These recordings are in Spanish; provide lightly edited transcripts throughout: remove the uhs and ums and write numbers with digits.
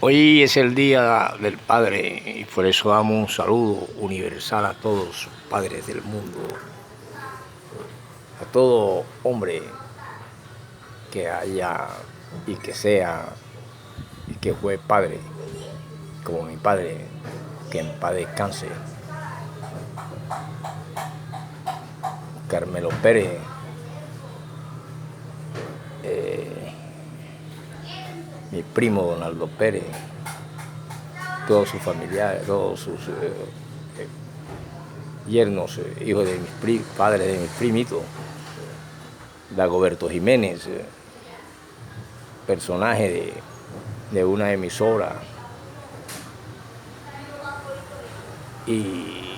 Hoy es el Día del Padre y por eso damos un saludo universal a todos los padres del mundo, a todo hombre que haya y que sea y que fue padre, como mi padre, que en paz descanse, Carmelo Pérez, mi primo Donaldo Pérez, todos sus familiares, todos sus yernos, hijos de mis padres, de mis primitos, Dagoberto Jiménez, personaje de una emisora, y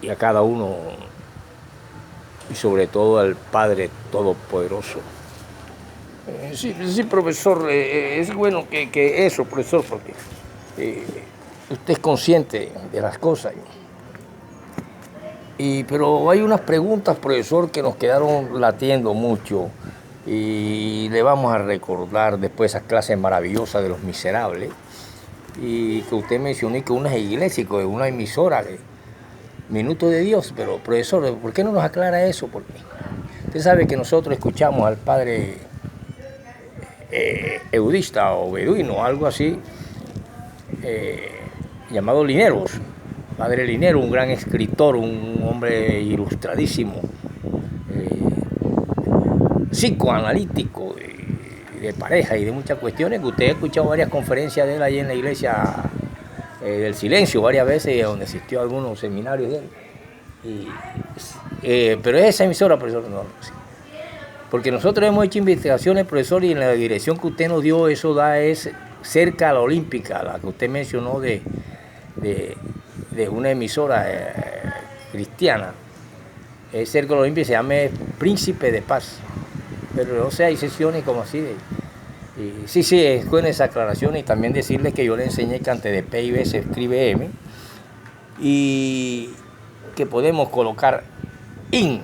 a cada uno, y sobre todo al Padre Todopoderoso. Sí, profesor, es bueno que eso, profesor, porque usted es consciente de las cosas. Pero hay unas preguntas, profesor, que nos quedaron latiendo mucho y le vamos a recordar después esas clases maravillosas de los miserables, y que usted mencionó que una iglesia, que una emisora, Minuto de Dios. Pero profesor, ¿por qué no nos aclara eso? Porque usted sabe que nosotros escuchamos al padre eudista o beduino, algo así, llamado Lineros, padre Linero, un gran escritor, un hombre ilustradísimo, psicoanalítico, de pareja y de muchas cuestiones, que usted ha escuchado varias conferencias de él ahí en la iglesia del Silencio varias veces, donde asistió a algunos seminarios de él. Pero esa emisora, profesor, no. Porque nosotros hemos hecho investigaciones, profesor, y en la dirección que usted nos dio, eso es cerca a la Olímpica, la que usted mencionó de una emisora cristiana. Es cerca de la Olímpica, se llama Príncipe de Paz. Pero no sé, hay sesiones como así sí, es con esa aclaración, y también decirles que yo le enseñé que antes de P y B se escribe M, y que podemos colocar in,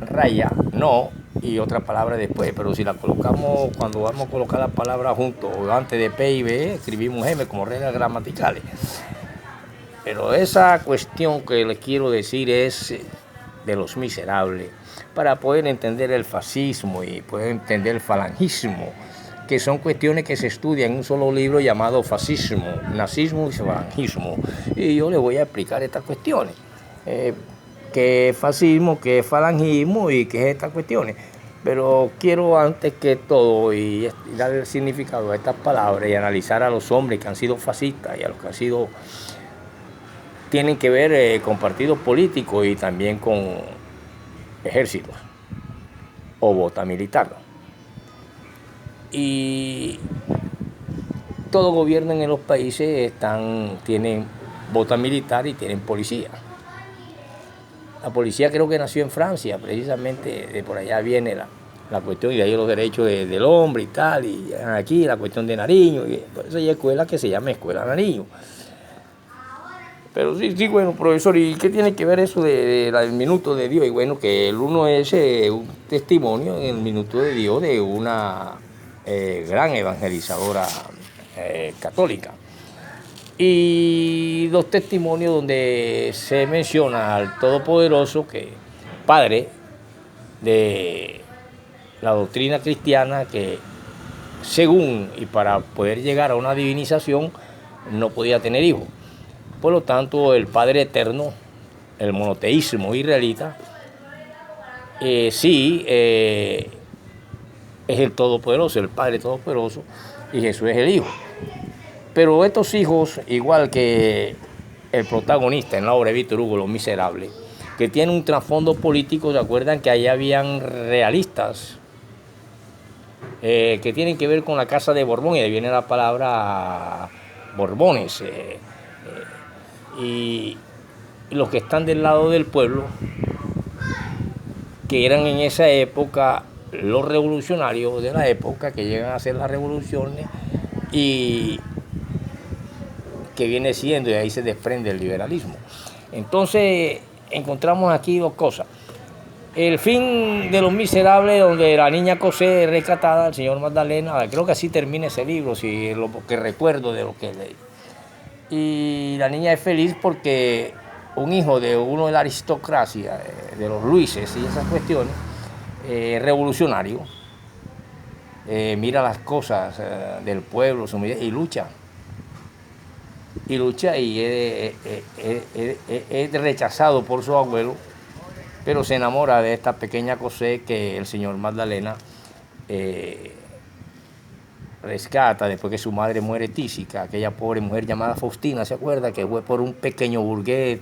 raya, no, y otra palabra después, pero si la colocamos, cuando vamos a colocar la palabra junto o antes de P y B, escribimos M como reglas gramaticales. Pero esa cuestión que les quiero decir es de los miserables, para poder entender el fascismo y poder entender el falangismo, que son cuestiones que se estudian en un solo libro llamado Fascismo, Nazismo y Falangismo. Y yo les voy a explicar estas cuestiones. Qué es fascismo, qué es falangismo y qué es estas cuestiones. Pero quiero antes que todo y dar el significado a estas palabras y analizar a los hombres que han sido fascistas y a los que han sido, tienen que ver con partidos políticos y también con ejércitos o bota militar. Y todo gobierno en los países tienen bota militar y tienen policía. La policía creo que nació en Francia, precisamente de por allá viene la cuestión, y de ahí los derechos del hombre y tal, y aquí la cuestión de Nariño, y por eso hay escuela que se llama Escuela Nariño. Pero sí, bueno, profesor, ¿y qué tiene que ver eso del Minuto de Dios? Y bueno, que el uno es un testimonio en el Minuto de Dios de una gran evangelizadora católica. Y dos testimonios donde se menciona al Todopoderoso, que padre de la doctrina cristiana, que según y para poder llegar a una divinización no podía tener hijos. Por lo tanto, el Padre Eterno, el monoteísmo israelita, es el Todopoderoso, el Padre Todopoderoso, y Jesús es el Hijo. Pero estos hijos, igual que el protagonista en la obra de Víctor Hugo, Los Miserables, que tiene un trasfondo político, ¿se acuerdan que allá habían realistas que tienen que ver con la casa de Borbón? Y de ahí viene la palabra Borbones. Y los que están del lado del pueblo, que eran en esa época los revolucionarios de la época, que llegan a hacer las revoluciones, y que viene siendo, y ahí se desprende el liberalismo. Entonces encontramos aquí dos cosas. El fin de Los Miserables, donde la niña Cosé es rescatada, el señor Magdalena, creo que así termina ese libro, si lo que recuerdo de lo que leí. Y la niña es feliz porque un hijo de uno de la aristocracia, de los Luises y esas cuestiones, revolucionario, mira las cosas del pueblo y lucha. Y lucha y es rechazado por su abuelo, pero se enamora de esta pequeña Cosé que el señor Magdalena rescata después que su madre muere tísica, aquella pobre mujer llamada Faustina, ¿se acuerda? Que fue por un pequeño burgués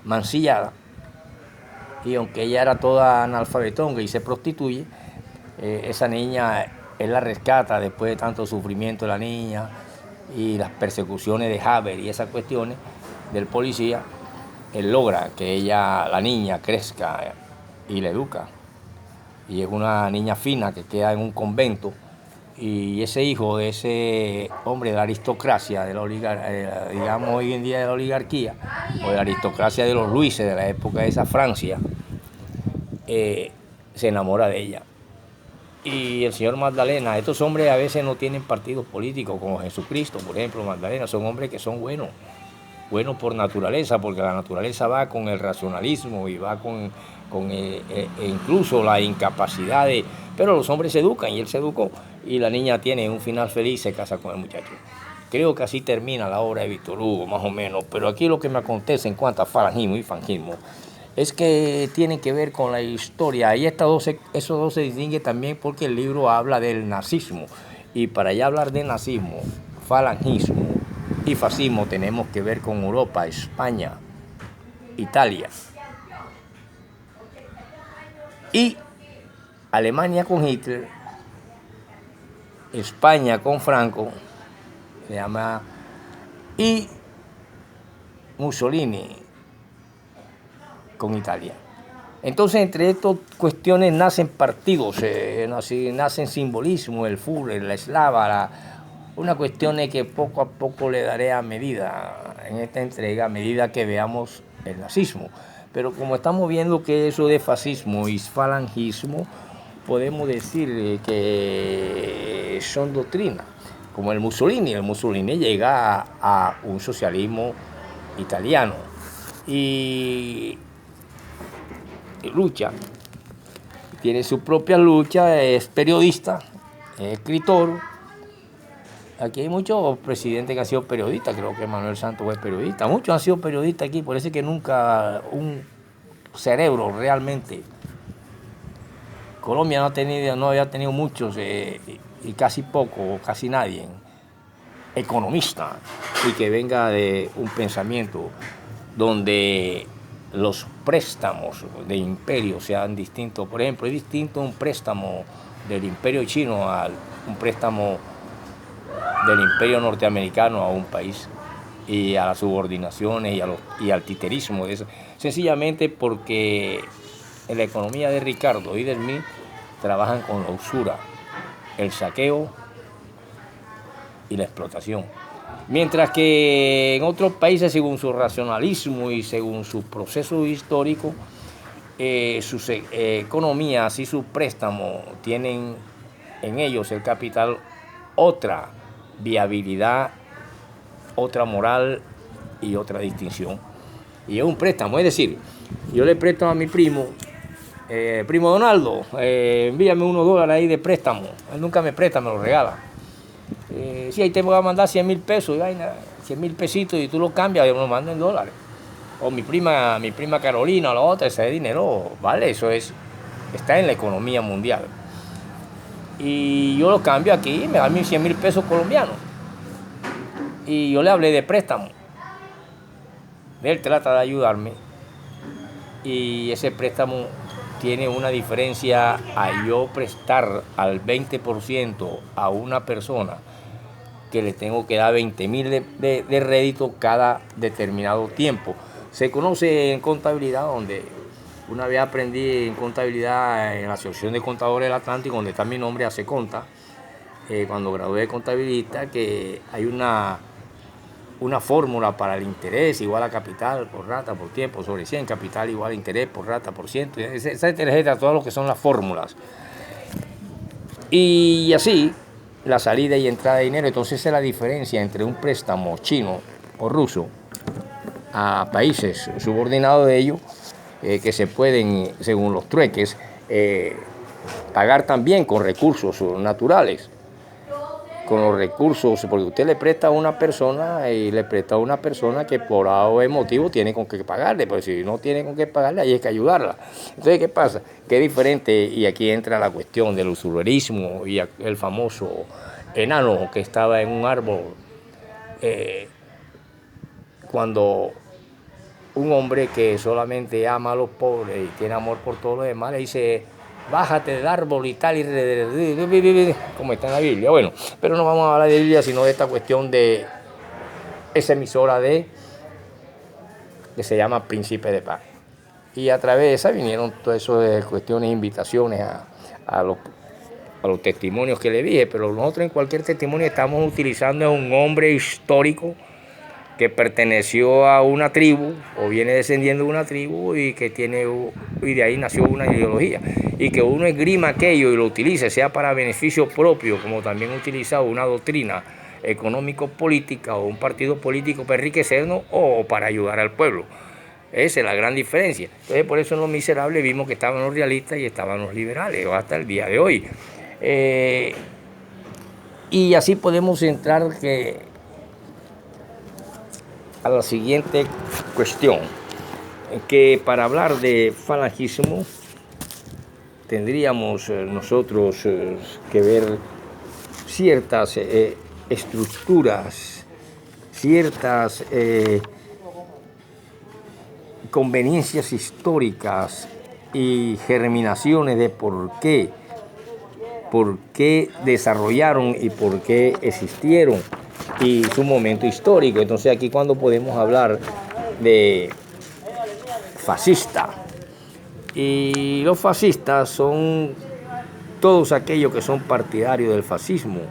mancillada. Y aunque ella era toda analfabetonga y se prostituye, esa niña, él la rescata después de tanto sufrimiento de la niña y las persecuciones de Haber y esas cuestiones del policía. Él logra que ella, la niña, crezca y la educa. Y es una niña fina que queda en un convento. Y ese hijo de ese hombre de la aristocracia, de la digamos hoy en día de la oligarquía, o de la aristocracia de los Luises, de la época de esa Francia, se enamora de ella. Y el señor Magdalena, estos hombres a veces no tienen partidos políticos, como Jesucristo, por ejemplo, Magdalena, son hombres que son buenos por naturaleza, porque la naturaleza va con el racionalismo y va con incluso la incapacidad de... Pero los hombres se educan y él se educó y la niña tiene un final feliz, se casa con el muchacho. Creo que así termina la obra de Víctor Hugo, más o menos, pero aquí lo que me acontece en cuanto a falangismo y fangismo es que tienen que ver con la historia y esos dos se distinguen también porque el libro habla del nazismo y para ya hablar de nazismo, falangismo y fascismo tenemos que ver con Europa, España, Italia y Alemania con Hitler, España con Franco, se llama, y Mussolini con Italia. Entonces, entre estas cuestiones nacen partidos, nacen simbolismo, el Führer, la eslava, una cuestión que poco a poco le daré a medida en esta entrega, a medida que veamos el nazismo. Pero como estamos viendo que eso de fascismo y falangismo, podemos decir que son doctrinas, como el Mussolini. El Mussolini llega a un socialismo italiano y lucha, tiene su propia lucha, es periodista, es escritor. Aquí hay muchos presidentes que han sido periodistas, creo que Manuel Santos fue periodista, muchos han sido periodistas aquí, por eso es que nunca un cerebro realmente. Colombia no había tenido muchos y casi poco, casi nadie, economista, y que venga de un pensamiento donde los préstamos de imperio sean distintos. Por ejemplo, es distinto un préstamo del imperio chino a un préstamo del imperio norteamericano a un país y a las subordinaciones y al titerismo de eso. Sencillamente porque en la economía de Ricardo y del MI trabajan con la usura, el saqueo y la explotación. Mientras que en otros países, según su racionalismo y según su proceso histórico, sus economías y sus préstamos tienen en ellos el capital otra viabilidad, otra moral y otra distinción. Y es un préstamo, es decir, yo le presto a mi primo, primo Donaldo, envíame $1 ahí de préstamo. Él nunca me presta, me lo regala. Sí, ahí te voy a mandar 100,000 pesos, 100,000 pesitos y tú lo cambias y me lo mandas en dólares. O mi prima Carolina o la otra, ese dinero, vale, está en la economía mundial. Y yo lo cambio aquí, me dan mis 100,000 pesos colombianos. Y yo le hablé de préstamo. Él trata de ayudarme. Y ese préstamo tiene una diferencia a yo prestar al 20% a una persona que le tengo que dar 20,000 de rédito cada determinado tiempo. Se conoce en contabilidad, donde una vez aprendí en contabilidad en la Asociación de Contadores del Atlántico, donde está mi nombre, ACECONTA, cuando gradué de contabilista, que hay una una fórmula para el interés igual a capital por rata por tiempo sobre 100, capital igual a interés por rata por ciento, esa tarjeta, todo lo que son las fórmulas. Y así, la salida y entrada de dinero. Entonces esa es la diferencia entre un préstamo chino o ruso a países subordinados de ellos, que se pueden, según los trueques, pagar también con recursos naturales, con los recursos, porque usted le presta a una persona y le presta a una persona que por algún motivo tiene con qué pagarle, pero si no tiene con qué pagarle, ahí hay que ayudarla. Entonces, ¿qué pasa? Que es diferente, y aquí entra la cuestión del usurerismo y el famoso enano que estaba en un árbol, cuando un hombre que solamente ama a los pobres y tiene amor por todos los demás le dice: bájate del árbol y tal, como está en la Biblia. Bueno, pero no vamos a hablar de Biblia, sino de esta cuestión de esa emisora que se llama Príncipe de Paz. Y a través de esa vinieron todas esas cuestiones, invitaciones a los testimonios que le dije, pero nosotros en cualquier testimonio estamos utilizando a un hombre histórico que perteneció a una tribu o viene descendiendo de una tribu y que y de ahí nació una ideología, y que uno esgrima aquello y lo utilice, sea para beneficio propio, como también utiliza una doctrina económico-política o un partido político para enriquecernos o para ayudar al pueblo. Esa es la gran diferencia. Entonces, por eso en Los Miserables vimos que estaban los realistas y estaban los liberales, hasta el día de hoy. Y así podemos entrar a la siguiente cuestión, que para hablar de falangismo tendríamos nosotros que ver ciertas estructuras, ciertas conveniencias históricas y germinaciones de por qué desarrollaron y por qué existieron y su momento histórico. Entonces aquí cuando podemos hablar de fascista, y los fascistas son todos aquellos que son partidarios del fascismo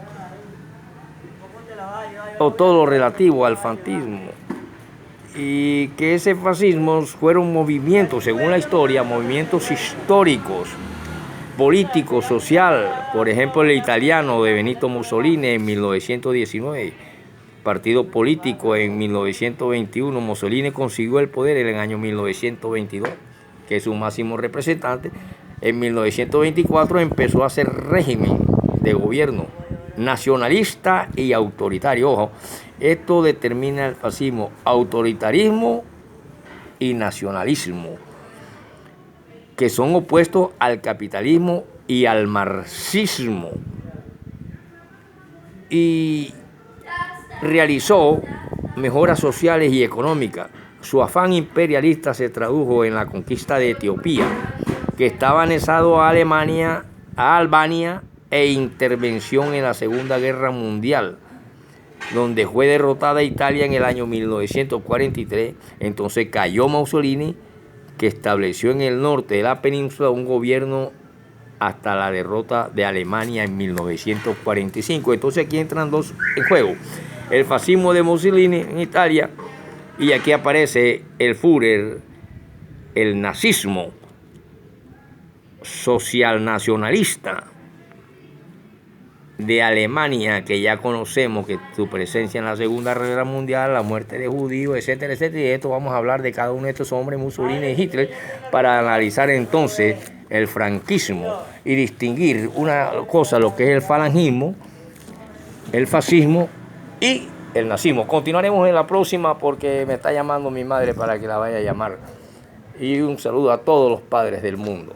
o todo lo relativo al fascismo, y que ese fascismo fueron movimientos, según la historia, movimientos históricos, político, social. Por ejemplo, el italiano de Benito Mussolini en 1919, partido político en 1921. Mussolini consiguió el poder en el año 1922, que es su máximo representante. En 1924 empezó a hacer régimen de gobierno nacionalista y autoritario. Ojo, esto determina el fascismo: autoritarismo y nacionalismo, que son opuestos al capitalismo y al marxismo. Y realizó mejoras sociales y económicas. Su afán imperialista se tradujo en la conquista de Etiopía, que estaba anexado a Alemania, a Albania, e intervención en la Segunda Guerra Mundial, donde fue derrotada Italia en el año 1943. Entonces cayó Mussolini, que estableció en el norte de la península un gobierno hasta la derrota de Alemania en 1945. Entonces aquí entran dos en juego: el fascismo de Mussolini en Italia, y aquí aparece el Führer, el nazismo social nacionalista de Alemania, que ya conocemos que su presencia en la Segunda Guerra Mundial, la muerte de judíos, etcétera, etcétera. Y de esto vamos a hablar de cada uno de estos hombres, Mussolini y Hitler, para analizar entonces el franquismo y distinguir una cosa, lo que es el falangismo, el fascismo y el nazismo. Continuaremos en la próxima porque me está llamando mi madre para que la vaya a llamar. Y un saludo a todos los padres del mundo.